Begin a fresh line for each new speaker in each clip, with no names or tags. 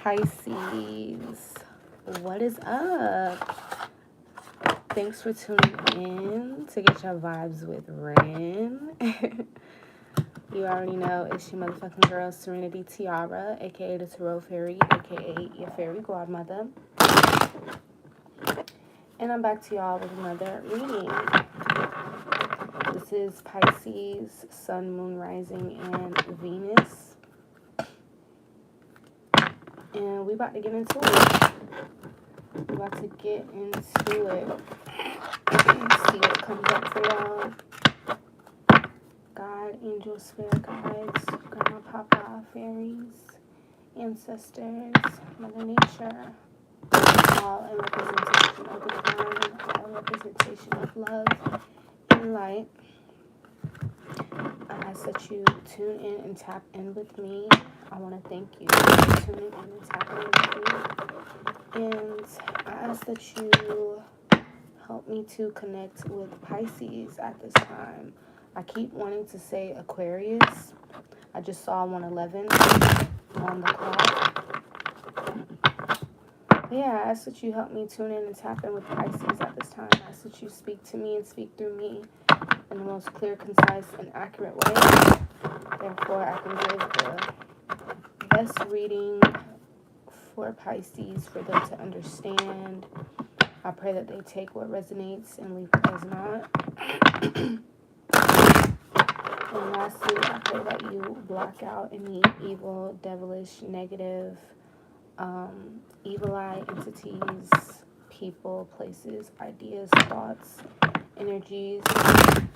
Pisces, what is up? Thanks for tuning in to get your vibes with Ren. You already know it's your motherfucking girl, Serenity Tiara, aka the Tarot Fairy, aka your fairy godmother. And I'm back to y'all with another reading. This is Pisces, Sun, Moon, Rising, and Venus. And we about to get into it. See what comes up for y'all. God, angel, spirit guides, grandma, papa, fairies, ancestors, Mother Nature, all in representation of the divine, all in representation of love and light. I ask that you tune in and tap in with me. I want to thank you for tuning in and tapping in with me. And I ask that you help me to connect with Pisces at this time. I keep wanting to say Aquarius. I just saw 111 on the clock. But yeah, I ask that you help me tune in and tap in with Pisces at this time. I ask that you speak to me and speak through me in the most clear, concise, and accurate way. Therefore, I can give the best reading for Pisces for them to understand. I pray that they take what resonates and leave what does not. And lastly, I pray that you block out any evil, devilish, negative, evil eye entities, people, places, ideas, thoughts, energies,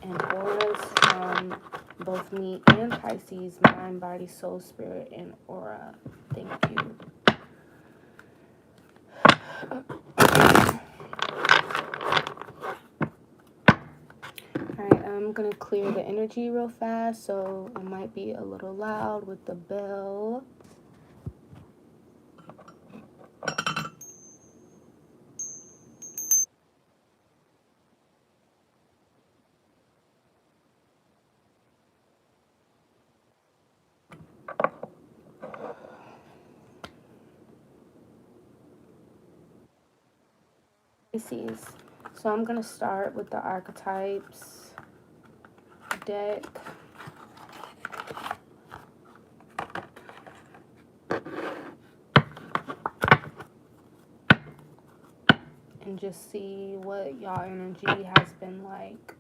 and auras from both me and Pisces, mind, body, soul, spirit, and aura. Thank you. Alright, I'm going to clear the energy real fast, so it might be a little loud with the bell. Pisces. So I'm going to start with the archetypes deck. And just see what y'all energy has been like.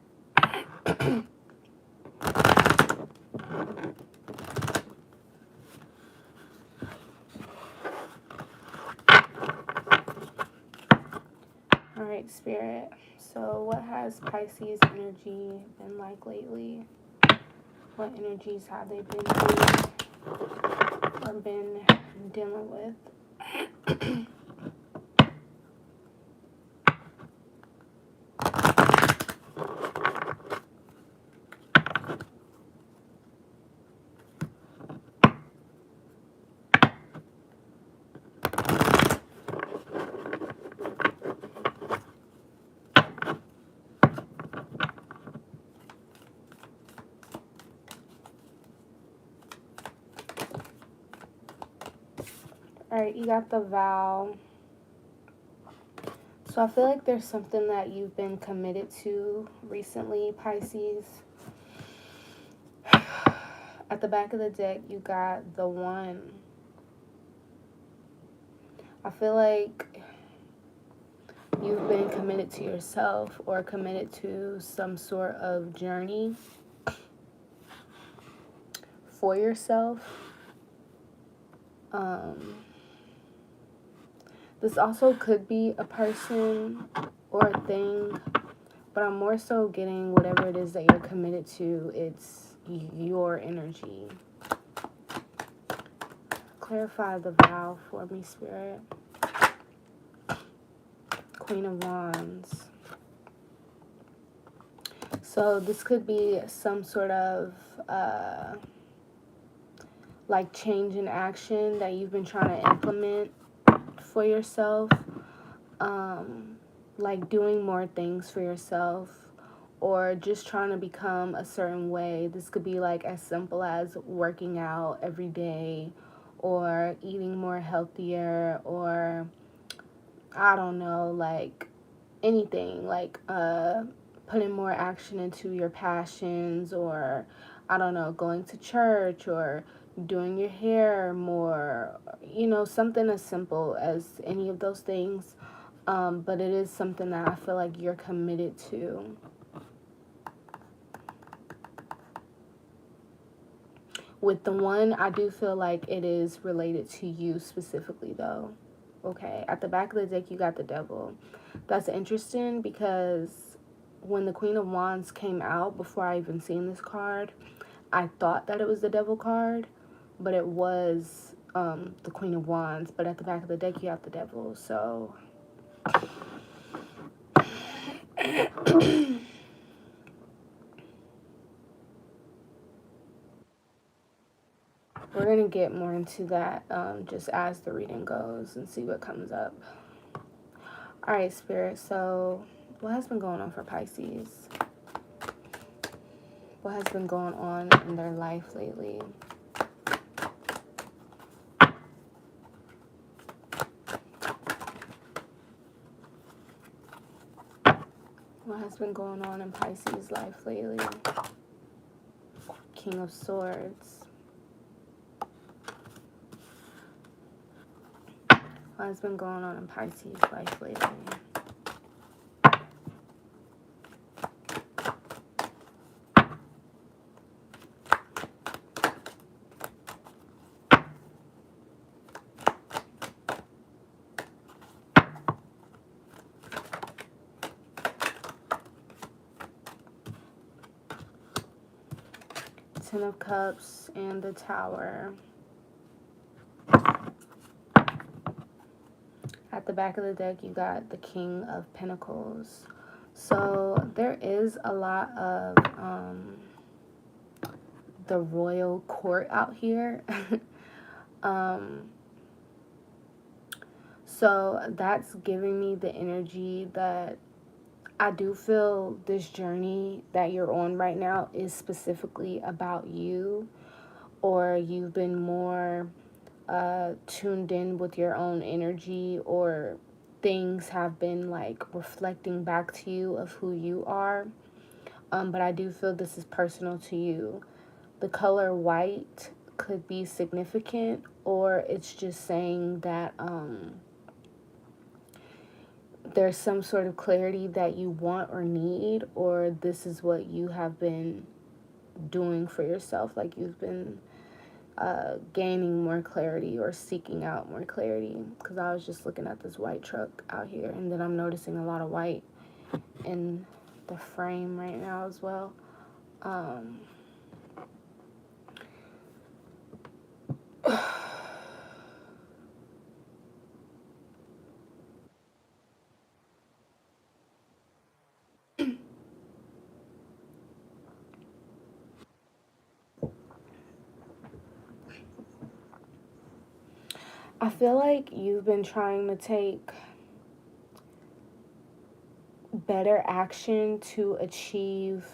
Alright, Spirit. So what has Pisces energy been like lately? What energies have they been through or been dealing with? Alright, you got the vow. So I feel like there's something that you've been committed to recently, Pisces. At the back of the deck, you got the one. I feel like you've been committed to yourself or committed to some sort of journey for yourself. This also could be a person or a thing, but I'm more so getting whatever it is that you're committed to, it's your energy. Clarify the vow for me, Spirit. Queen of Wands. So this could be some sort of like change in action that you've been trying to implement for yourself, like doing more things for yourself or just trying to become a certain way. This could be like as simple as working out every day or eating more healthier, or I don't know, like anything, like putting more action into your passions, or I don't know, going to church, or doing your hair more, something as simple as any of those things. But it is something that I feel like you're committed to. With the one, I do feel like it is related to you specifically, though. Okay, at the back of the deck, you got the devil. That's interesting because when the Queen of Wands came out, before I even seen this card, I thought that it was the devil card, but it was the Queen of Wands. But at the back of the deck, you have the devil. So we're going to get more into that just as the reading goes and see what comes up. All right, Spirit. So what has been going on for Pisces? What has been going on in their life lately? What has been going on in Pisces' life lately? King of Swords. What has been going on in Pisces' life lately? Ten of Cups and the Tower. At the back of the deck, you got the King of Pentacles. So there is a lot of the royal court out here. So that's giving me the energy that I do feel this journey that you're on right now is specifically about you, or you've been more tuned in with your own energy, or things have been like reflecting back to you of who you are. But I do feel this is personal to you. The color white could be significant, or it's just saying that there's some sort of clarity that you want or need, or this is what you have been doing for yourself. Like you've been gaining more clarity or seeking out more clarity. Because I was just looking at this white truck out here, and then I'm noticing a lot of white in the frame right now as well. I feel like you've been trying to take better action to achieve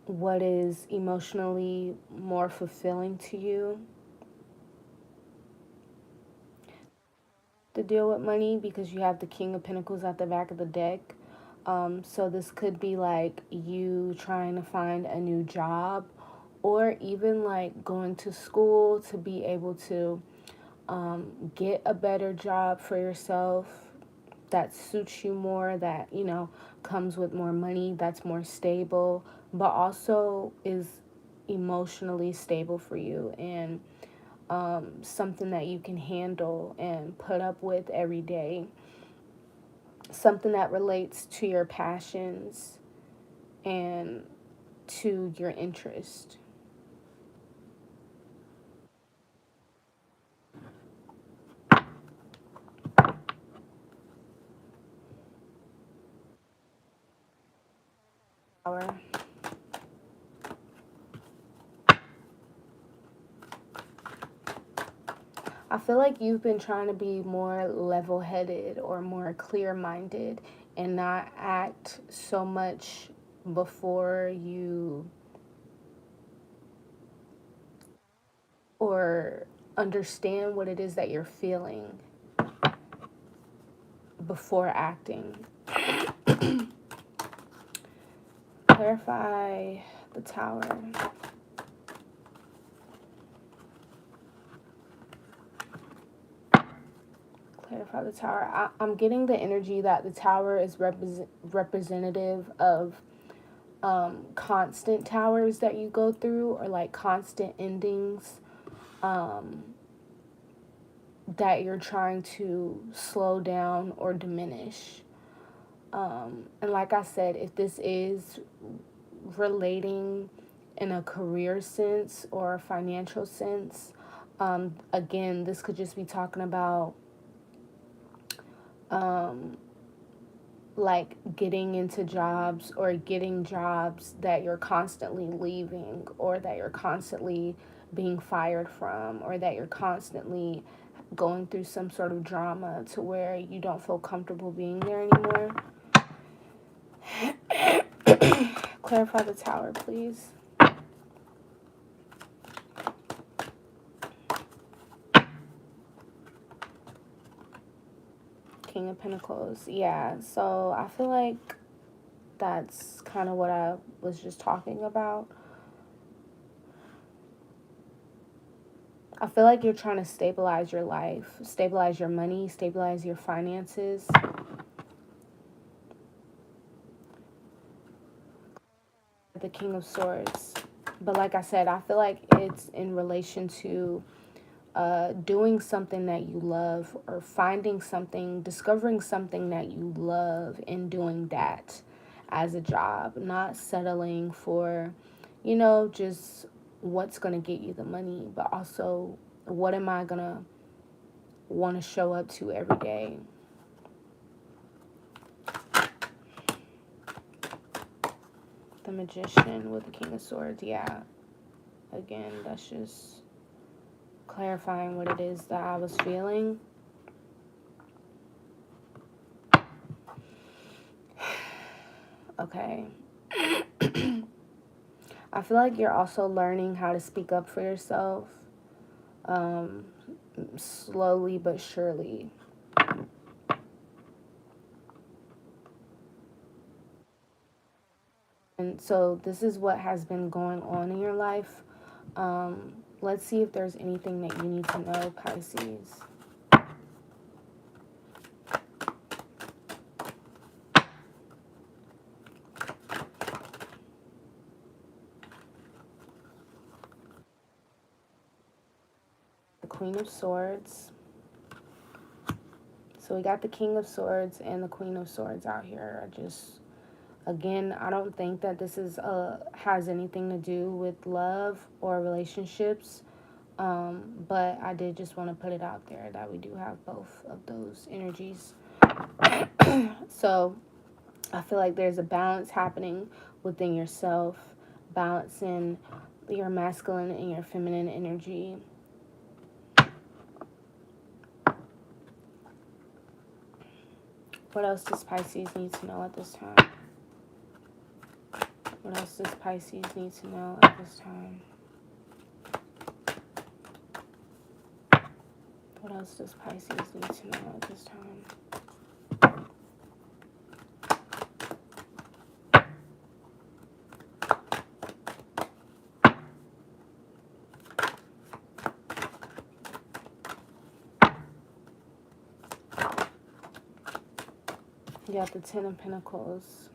what is emotionally more fulfilling to you. To deal with money, because you have the King of Pentacles at the back of the deck. So this could be like you trying to find a new job, or even like going to school to be able to get a better job for yourself that suits you more, that, comes with more money, that's more stable, but also is emotionally stable for you, and something that you can handle and put up with every day. Something that relates to your passions and to your interest. I feel like you've been trying to be more level-headed or more clear-minded and not act so much before you or understand what it is that you're feeling before acting. Clarify the Tower. Clarify the Tower. I'm getting the energy that the Tower is representative of constant towers that you go through, or like constant endings that you're trying to slow down or diminish. And like I said, if this is relating in a career sense or a financial sense, again, this could just be talking about like getting into jobs or getting jobs that you're constantly leaving, or that you're constantly being fired from, or that you're constantly going through some sort of drama to where you don't feel comfortable being there anymore. Clarify the Tower, please. King of Pentacles. Yeah, so I feel like that's kind of what I was just talking about. I feel like you're trying to stabilize your life, stabilize your money, stabilize your finances. The King of Swords. But like I said, I feel like it's in relation to doing something that you love, or finding something, discovering something that you love, and doing that as a job, not settling for, just what's going to get you the money, but also what am I going to want to show up to every day. The Magician with the King of Swords. Yeah, again, that's just clarifying what it is that I was feeling. Okay. I feel like you're also learning how to speak up for yourself, slowly but surely. And so this is what has been going on in your life. Let's see if there's anything that you need to know, Pisces. The Queen of Swords. So we got the King of Swords and the Queen of Swords out here. Again, I don't think that this is has anything to do with love or relationships. But I did just want to put it out there that we do have both of those energies. So I feel like there's a balance happening within yourself, balancing your masculine and your feminine energy. What else does Pisces need to know at this time? What else does Pisces need to know at this time? What else does Pisces need to know at this time? You got the Ten of Pentacles.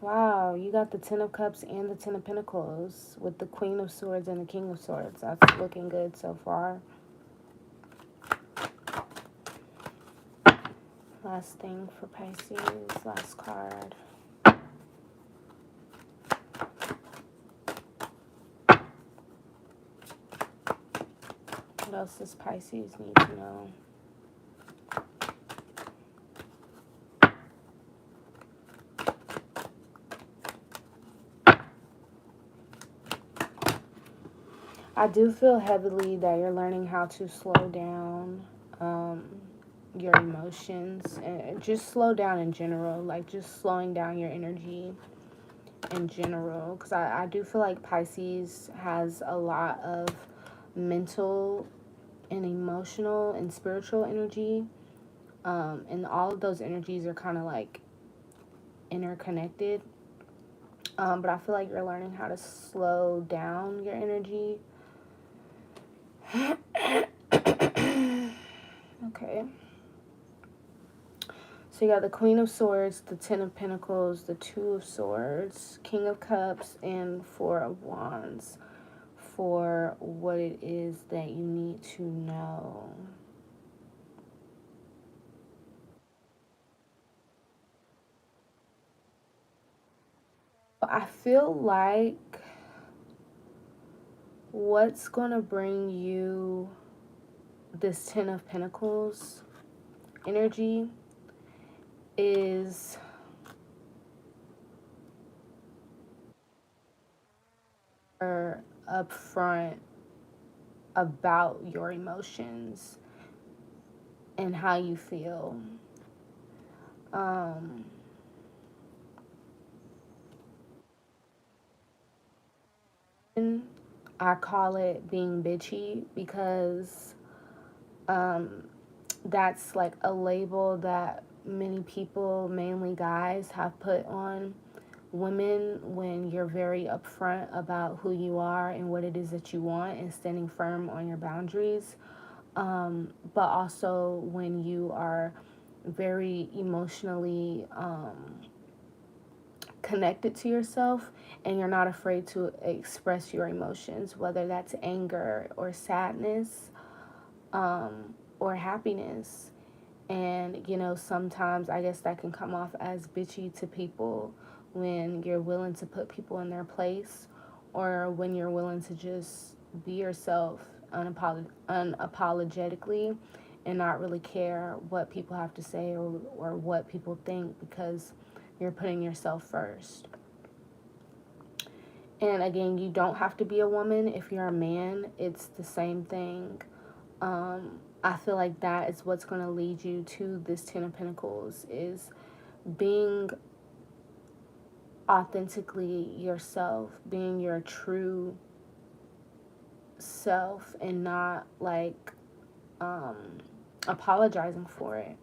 Wow, you got the Ten of Cups and the Ten of Pentacles with the Queen of Swords and the King of Swords. That's looking good so far. Last thing for Pisces, last card. What else does Pisces need to know? I do feel heavily that you're learning how to slow down your emotions, and just slow down in general, like just slowing down your energy in general, because I do feel like Pisces has a lot of mental and emotional and spiritual energy, and all of those energies are kind of like interconnected, but I feel like you're learning how to slow down your energy. Okay. So you got the Queen of Swords, the Ten of Pentacles, the Two of Swords, King of Cups, and Four of Wands for what it is that you need to know. I feel like what's going to bring you this Ten of Pentacles energy is upfront about your emotions and how you feel. I call it being bitchy because that's like a label that many people, mainly guys, have put on women when you're very upfront about who you are and what it is that you want and standing firm on your boundaries. But also when you are very emotionally connected to yourself and you're not afraid to express your emotions, whether that's anger or sadness, or happiness. And, you know, sometimes I guess that can come off as bitchy to people when you're willing to put people in their place, or when you're willing to just be yourself unapologetically and not really care what people have to say or what people think, because you're putting yourself first. And again, you don't have to be a woman. If you're a man, it's the same thing. I feel like that is what's going to lead you to this Ten of Pentacles, is being authentically yourself, being your true self, and not like apologizing for it.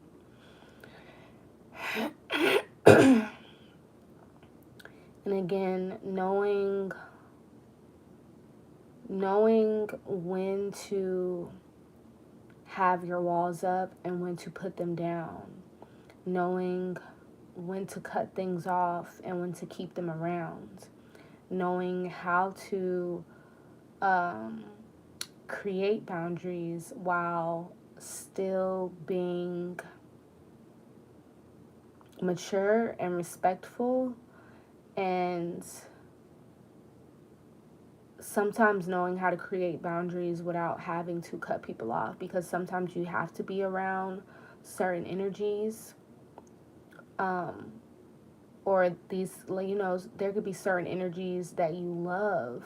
And again, knowing when to have your walls up and when to put them down, knowing when to cut things off and when to keep them around, knowing how to create boundaries while still being mature and respectful, and sometimes knowing how to create boundaries without having to cut people off, because sometimes you have to be around certain energies, or these, you know, there could be certain energies that you love,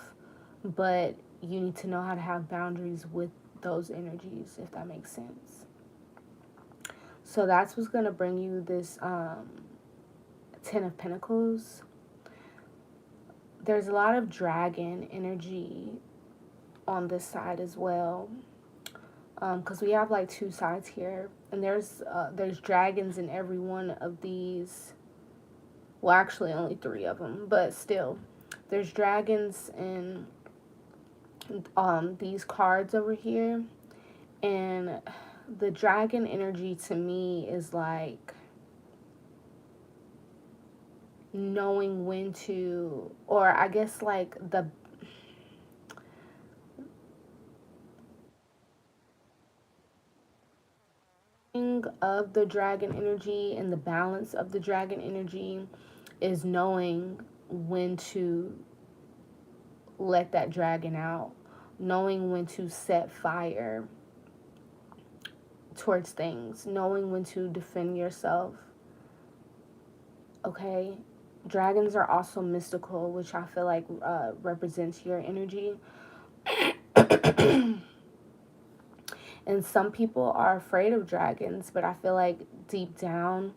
but you need to know how to have boundaries with those energies, if that makes sense. So that's what's going to bring you this Ten of Pentacles. There's a lot of dragon energy on this side as well, because we have like two sides here, and there's dragons in every one of these. Well, actually only three of them, but still there's dragons in these cards over here. And the dragon energy to me is like knowing when to, or I guess like the of the dragon energy and the balance of the dragon energy is knowing when to let that dragon out, knowing when to set fire towards things, knowing when to defend yourself. Okay, dragons are also mystical, which I feel like represents your energy. And some people are afraid of dragons, but I feel like deep down,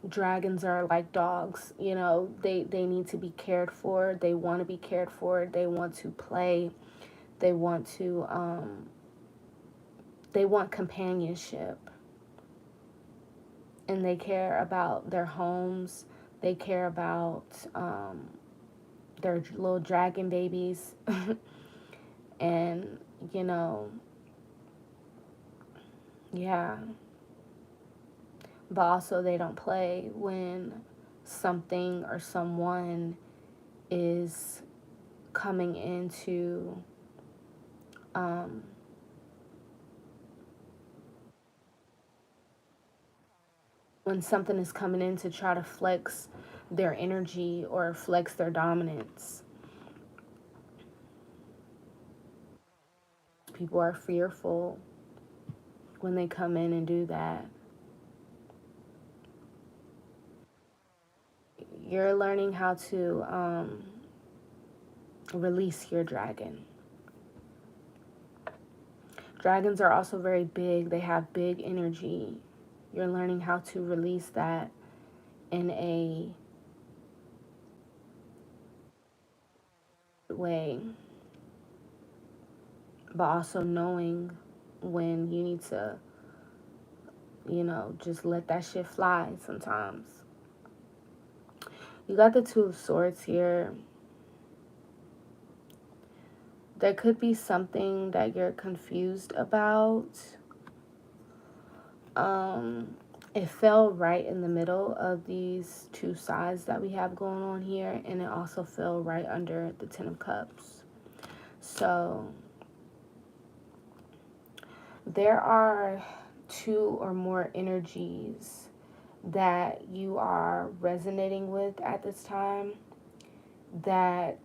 dragons are like dogs, you know, they need to be cared for. They want to be cared for. They want to play. They want to, they want companionship. And they care about their homes. They care about their little dragon babies. And, you know, yeah. But also they don't play when something or someone is coming into when something is coming in to try to flex their energy or flex their dominance. People are fearful when they come in and do that. You're learning how to release your dragon. Dragons are also very big. They have big energy. You're learning how to release that in a way, but also knowing when you need to, you know, just let that shit fly sometimes. You got the Two of Swords here. There could be something that you're confused about. It fell right in the middle of these two sides that we have going on here, and it also fell right under the Ten of Cups. So there are two or more energies that you are resonating with at this time that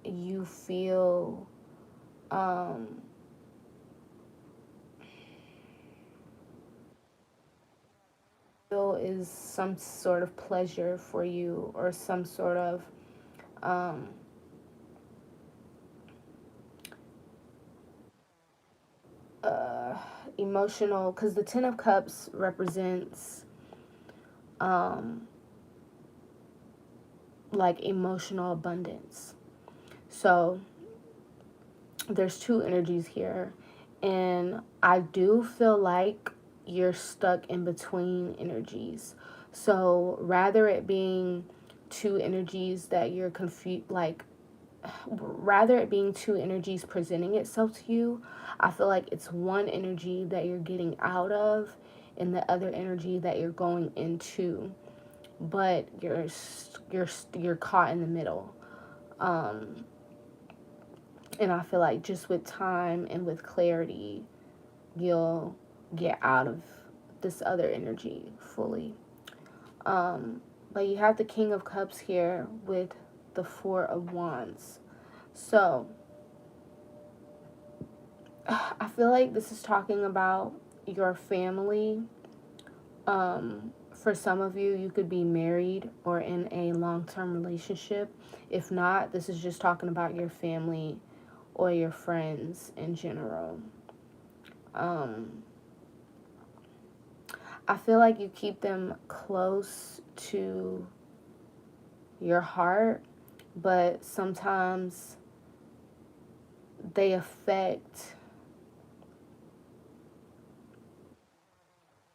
you feel is some sort of pleasure for you, or some sort of emotional, because the Ten of Cups represents like emotional abundance. So there's two energies here, and I do feel like you're stuck in between energies. So rather it being two energies that you're confused, like rather it being two energies presenting itself to you, I feel like it's one energy that you're getting out of and the other energy that you're going into, but you're caught in the middle. And I feel like just with time and with clarity, you'll get out of this other energy fully. But you have the King of Cups here with the Four of Wands. So I feel like this is talking about your family. For some of you, you could be married or in a long-term relationship. If not, this is just talking about your family or your friends in general. I feel like you keep them close to your heart, but sometimes they affect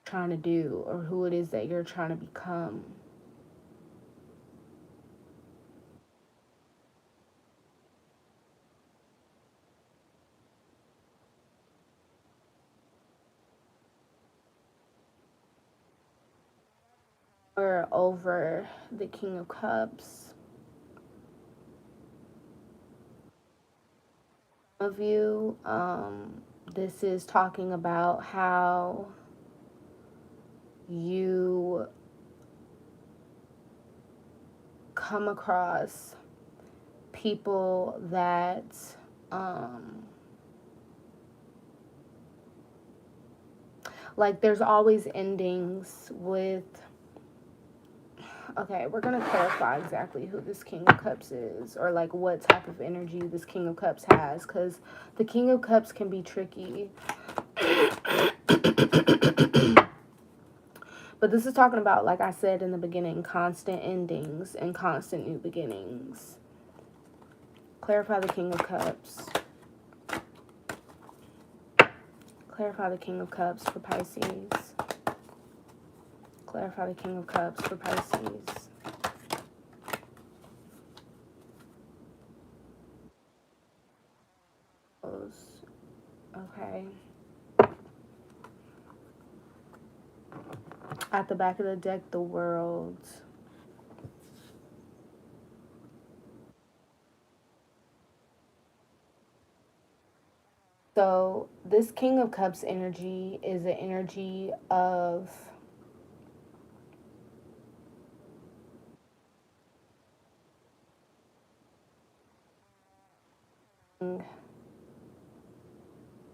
trying to do or who it is that you're trying to become. Or over the King of Cups. Of you, this is talking about how you come across people that like there's always endings with. Okay, we're going to clarify exactly who this King of Cups is, or like what type of energy this King of Cups has, because the King of Cups can be tricky. But But this is talking about, like I said in the beginning, constant endings and constant new beginnings. Clarify the King of Cups. Clarify the King of Cups for Pisces. Clarify the King of Cups for Pisces. Okay. At the back of the deck, the World. So this King of Cups energy is an energy of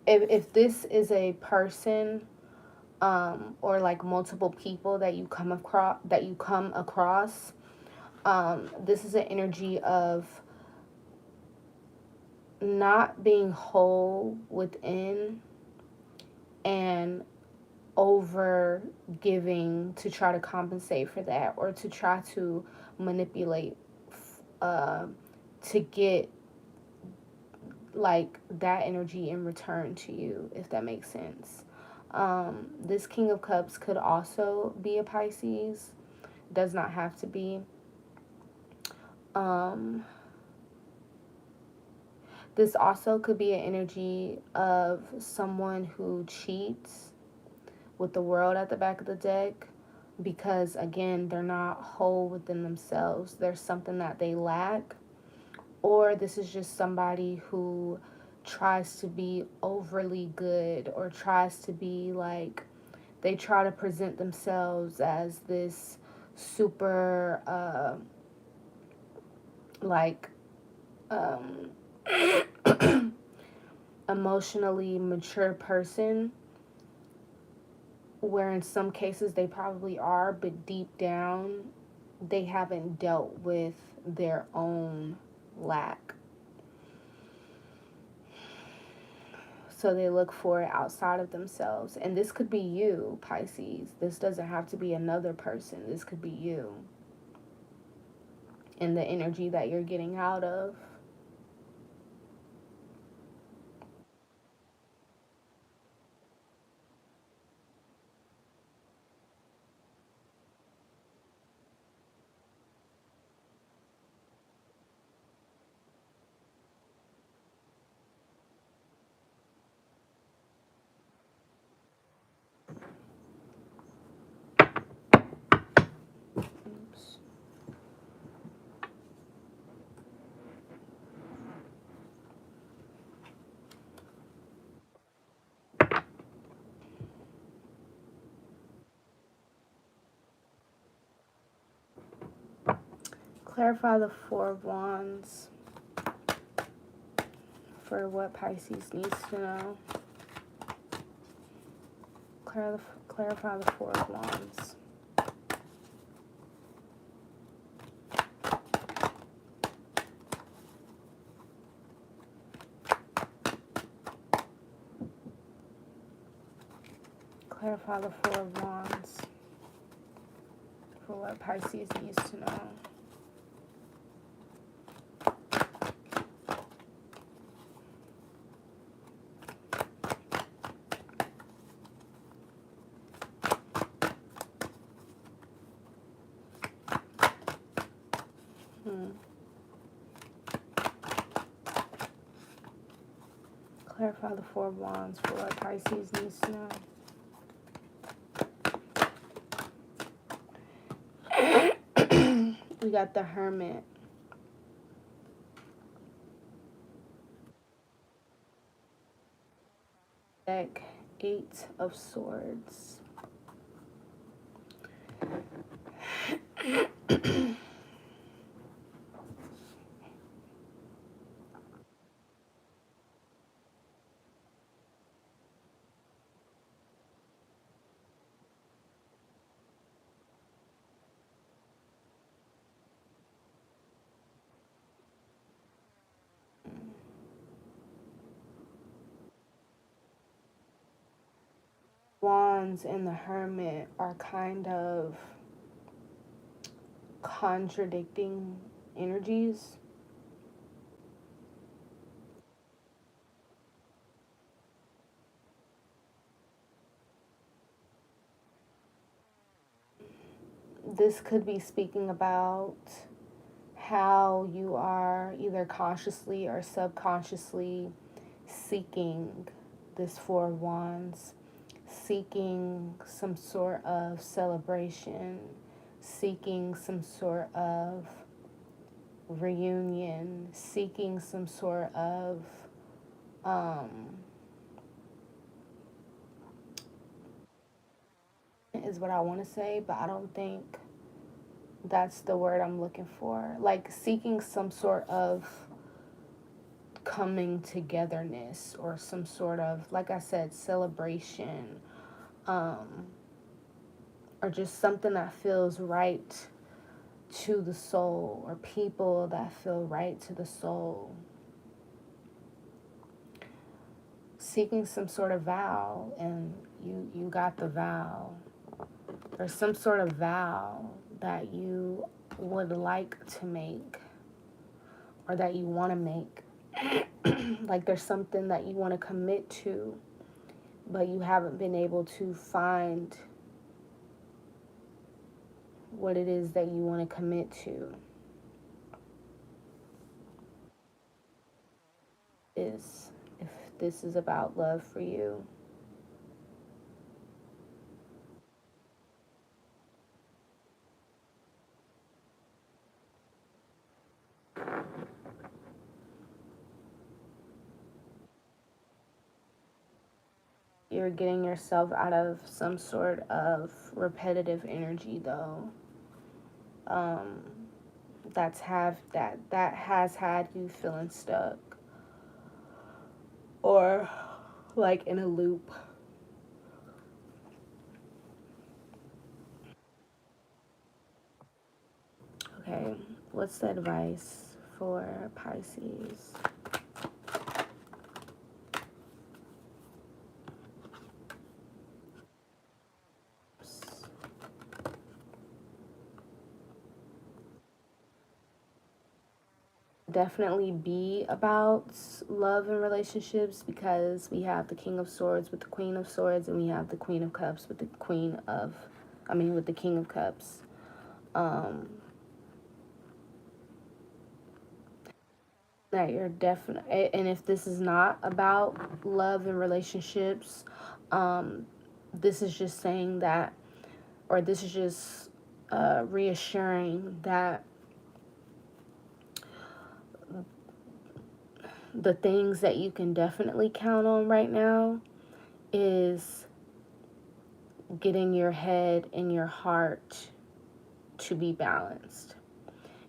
if this is a person or like multiple people that you come across, this is an energy of not being whole within and over giving to try to compensate for that, or to try to manipulate to get like that energy in return to you, if that makes sense. This King of Cups could also be a Pisces. Does not have to be. This also could be an energy of someone who cheats, with the World at the back of the deck, because again, they're not whole within themselves. There's something that they lack. Or this is just somebody who tries to be overly good, or tries to be like, they try to present themselves as this super like emotionally mature person, where in some cases they probably are, but deep down they haven't dealt with their own lack. So they look for it outside of themselves. And this could be you, Pisces. This doesn't have to be another person. This could be you. And the energy that you're getting out of. Oops. Clarify the Four of Wands for what Pisces needs to know. Clarify the Four of Wands. Clarify the Four of Wands for what Pisces needs to know. Clarify the Four of Wands for what Pisces needs to know. We got the Hermit. Deck, Eight of Swords. Wands and the Hermit are kind of contradicting energies. This could be speaking about how you are either consciously or subconsciously seeking this Four of Wands, seeking some sort of celebration, seeking some sort of reunion, seeking some sort of is what I want to say, but I don't think that's the word I'm looking for. Like seeking some sort of coming togetherness or some sort of, like I said, celebration, or just something that feels right to the soul, or people that feel right to the soul. Seeking some sort of vow, and you got the vow. There's some sort of vow that you would like to make, or that you want to make. Like there's something that you want to commit to, but you haven't been able to find what it is that you want to commit to. If this is about love for you. You're getting yourself out of some sort of repetitive energy, though. That has had you feeling stuck, or like in a loop. Okay, what's the advice for Pisces? Definitely be about love and relationships, because we have the King of Swords with the Queen of Swords, and we have the Queen of Cups with the with the King of Cups. That you're definitely, and if this is not about love and relationships, this is just saying that, or this is just reassuring that the things that you can definitely count on right now is getting your head and your heart to be balanced.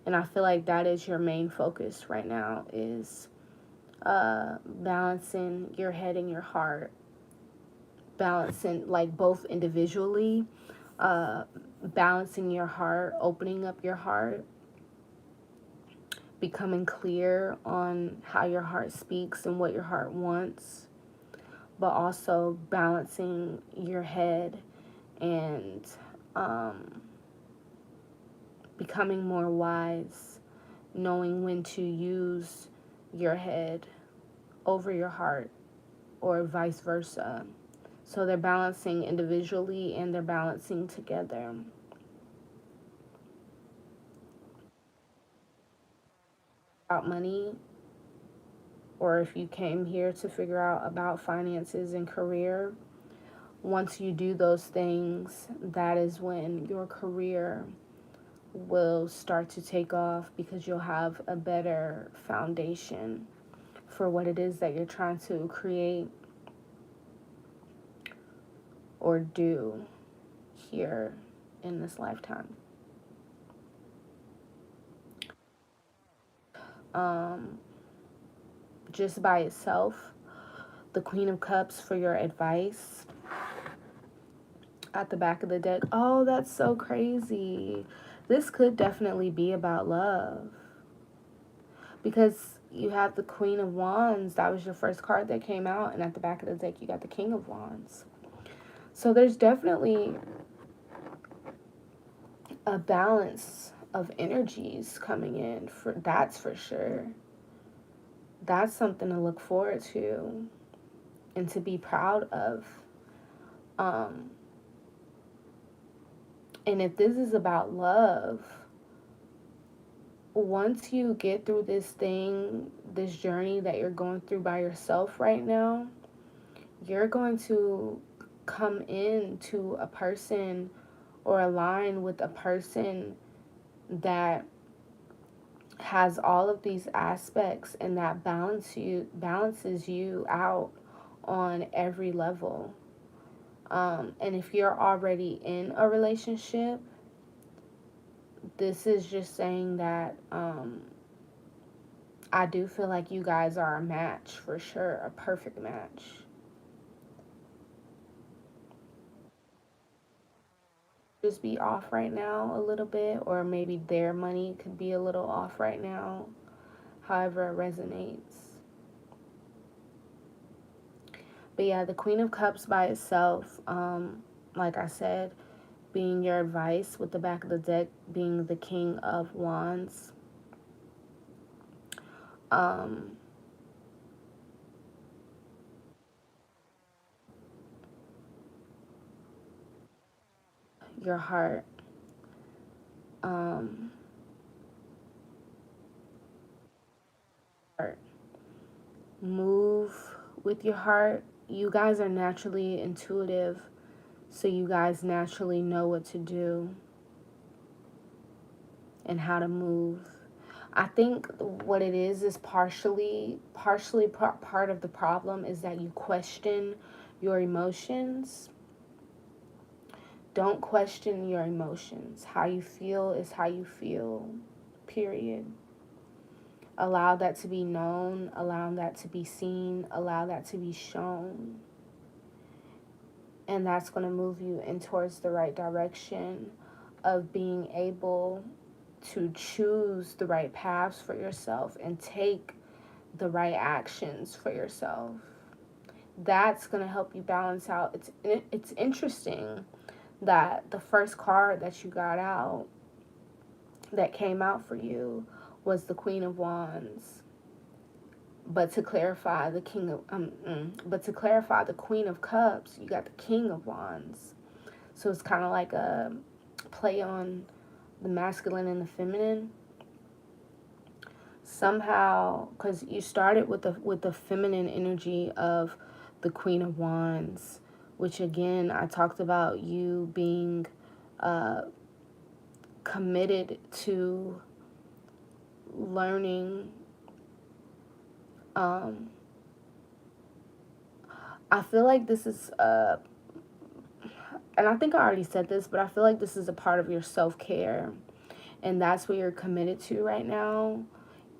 And I feel like that is your main focus right now, is balancing your head and your heart, balancing like both individually, balancing your heart, opening up your heart, becoming clear on how your heart speaks and what your heart wants, but also balancing your head and becoming more wise, knowing when to use your head over your heart, or vice versa. So they're balancing individually and they're balancing together. About money, or if you came here to figure out about finances and career, once you do those things, that is when your career will start to take off, because you'll have a better foundation for what it is that you're trying to create or do here in this lifetime. Just by itself, the Queen of Cups for your advice at the back of the deck. Oh, that's so crazy. This could definitely be about love, because you have the Queen of Wands. That was your first card that came out, and at the back of the deck you got the King of Wands. So there's definitely a balance of energies coming in, that's for sure. That's something to look forward to and to be proud of. Um, and if this is about love, once you get through this journey that you're going through by yourself right now, you're going to come into a person or align with a person that has all of these aspects and that balances you out on every level. And if you're already in a relationship, this is just saying that I do feel like you guys are a match for sure, a perfect match. Just be off right now a little bit, or maybe their money could be a little off right now, however it resonates. But yeah, the Queen of Cups by itself, like I said, being your advice, with the back of the deck being the King of Wands. Um, your heart. Um, heart. Move with your heart. You guys are naturally intuitive, so you guys naturally know what to do and how to move. I think what it is partially part of the problem is that you question your emotions. Don't question your emotions. How you feel is how you feel, period. Allow that to be known, allow that to be seen, allow that to be shown. And that's going to move you in towards the right direction of being able to choose the right paths for yourself and take the right actions for yourself. That's going to help you balance out. It's interesting that the first card that you got out, that came out for you, was the Queen of Wands. But to clarify the Queen of Cups, you got the King of Wands. So it's kind of like a play on the masculine and the feminine. Somehow, because you started with the feminine energy of the Queen of Wands, which again I talked about you being committed to learning. I feel like this is and I think I already said this, but I feel like this is a part of your self-care, and that's what you're committed to right now,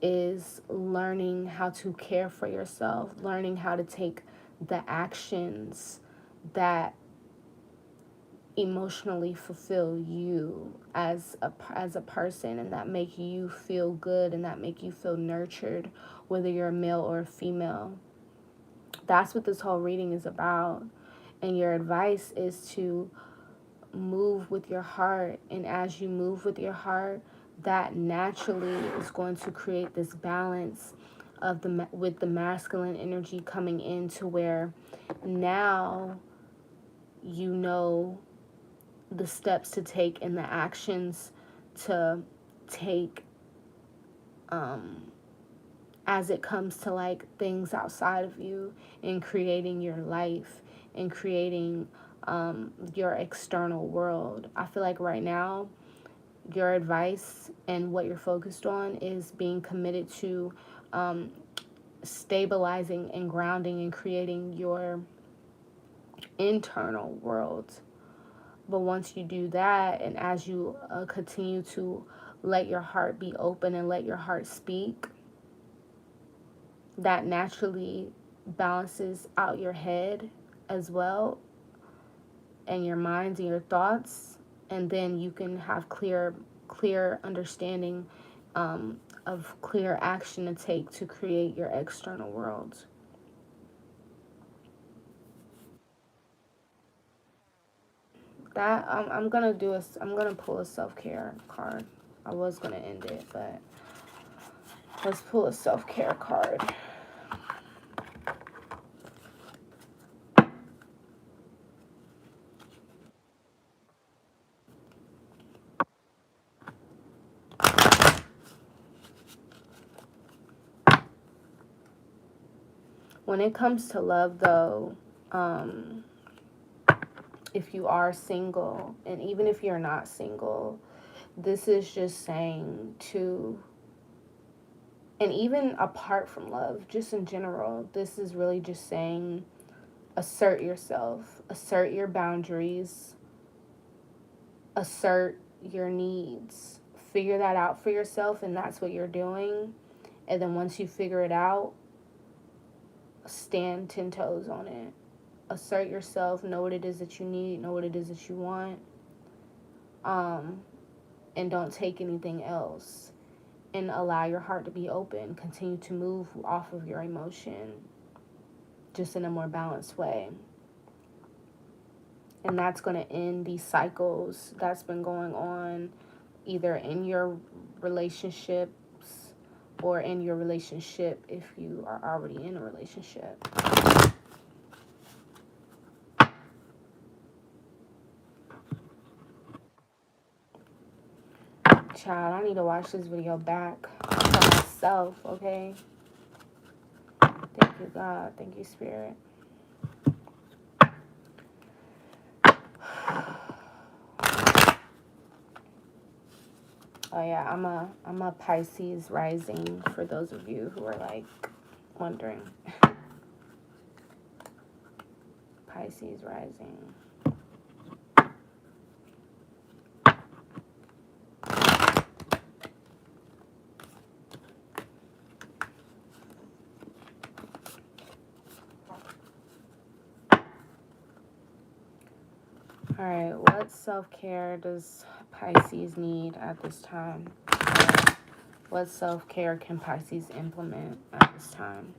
is learning how to care for yourself, learning how to take the actions that emotionally fulfill you as a person, and that make you feel good and that make you feel nurtured, whether you're a male or a female. That's what this whole reading is about. And your advice is to move with your heart, and as you move with your heart, that naturally is going to create this balance of with the masculine energy coming in, to where now you know the steps to take and the actions to take as it comes to like things outside of you, and creating your life and creating your external world. I feel like right now your advice and what you're focused on is being committed to stabilizing and grounding and creating your internal world. But once you do that, and as you continue to let your heart be open and let your heart speak, that naturally balances out your head as well, and your minds and your thoughts, and then you can have clear understanding of clear action to take to create your external world. that I'm gonna pull a self-care card. I was gonna end it, but let's pull a self-care card. When it comes to love, though, if you are single, and even if you're not single, this is just saying to, and even apart from love, just in general, this is really just saying assert yourself, assert your boundaries, assert your needs, figure that out for yourself, and that's what you're doing. And then once you figure it out, stand 10 toes on it. Assert yourself, know what it is that you need, know what it is that you want, and don't take anything else. And allow your heart to be open. Continue to move off of your emotion, just in a more balanced way. And that's going to end these cycles that's been going on either in your relationships or in your relationship if you are already in a relationship. Child, I need to watch this video back for myself, okay? Thank you, God. Thank you, Spirit. Oh yeah, I'm a Pisces rising, for those of you who are like wondering. Pisces rising. All right, what self-care does Pisces need at this time? What self-care can Pisces implement at this time?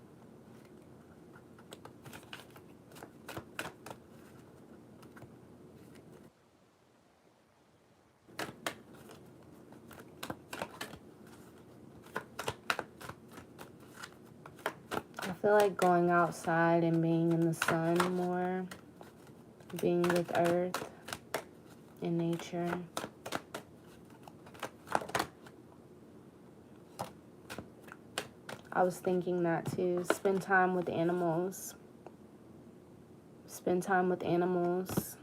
I feel like going outside and being in the sun more, being with Earth and nature. I was thinking that too. Spend time with animals. Spend time with animals.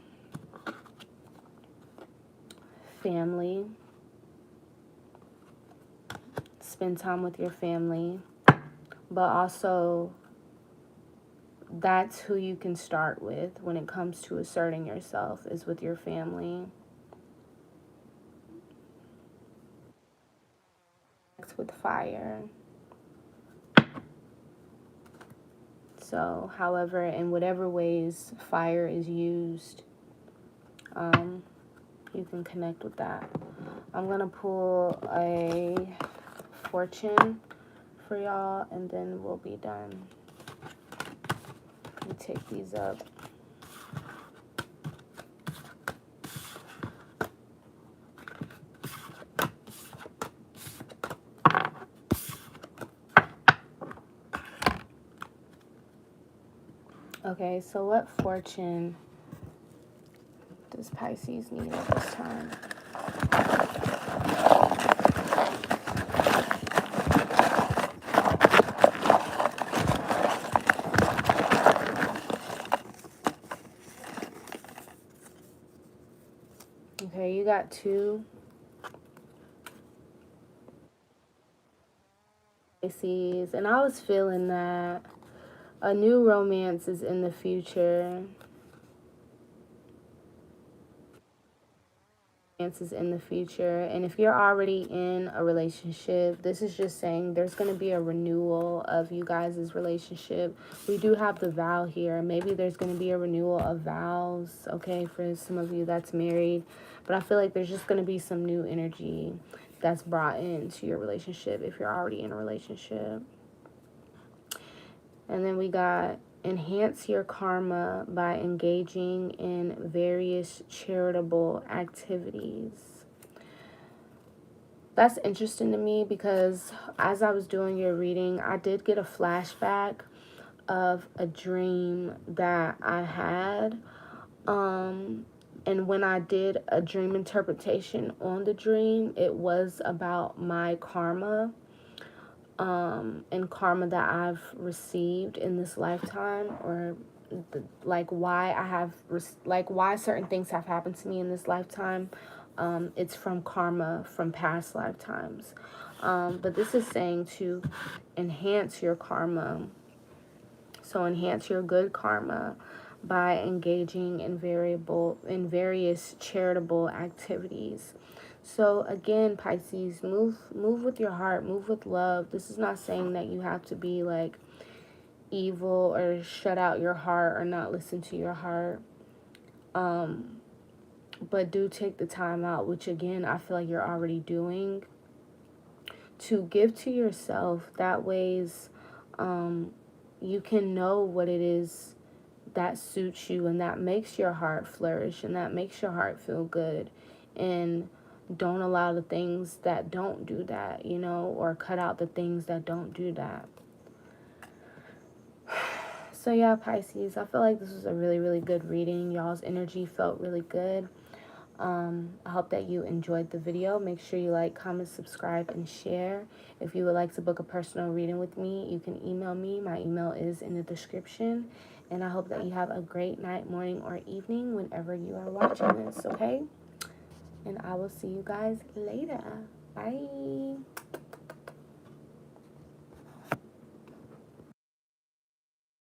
Family. Spend time with your family. But also, that's who you can start with when it comes to asserting yourself, is with your family. With fire. So, however, in whatever ways fire is used, you can connect with that. I'm going to pull a fortune for y'all, and then we'll be done. Let me take these up. Okay, so what fortune does Pisces need at this time? Okay, you got 2. Pisces, and I was feeling that a new romance is in the future. And if you're already in a relationship, this is just saying there's going to be a renewal of you guys' relationship. We do have the vow here. Maybe there's going to be a renewal of vows, okay, for some of you that's married. But I feel like there's just going to be some new energy that's brought into your relationship if you're already in a relationship. And then we got enhance your karma by engaging in various charitable activities. That's interesting to me because as I was doing your reading, I did get a flashback of a dream that I had. And when I did a dream interpretation on the dream, it was about my karma, and karma that I've received in this lifetime, or like why I have, like why certain things have happened to me in this lifetime. It's from karma from past lifetimes. But this is saying to enhance your karma. So enhance your good karma by engaging in various charitable activities. So again, Pisces, move with your heart, move with love. This is not saying that you have to be like evil or shut out your heart or not listen to your heart. But do take the time out, which again, I feel like you're already doing, to give to yourself. That ways, you can know what it is that suits you and that makes your heart flourish and that makes your heart feel good. And don't allow the things that don't do that, you know, or cut out the things that don't do that. So yeah, Pisces, I feel like this was a really, really good reading. Y'all's energy felt really good. I hope that you enjoyed the video. Make sure you like, comment, subscribe, and share. If you would like to book a personal reading with me, you can email me. My email is in the description. And I hope that you have a great night, morning, or evening whenever you are watching this, okay? And I will see you guys later. Bye.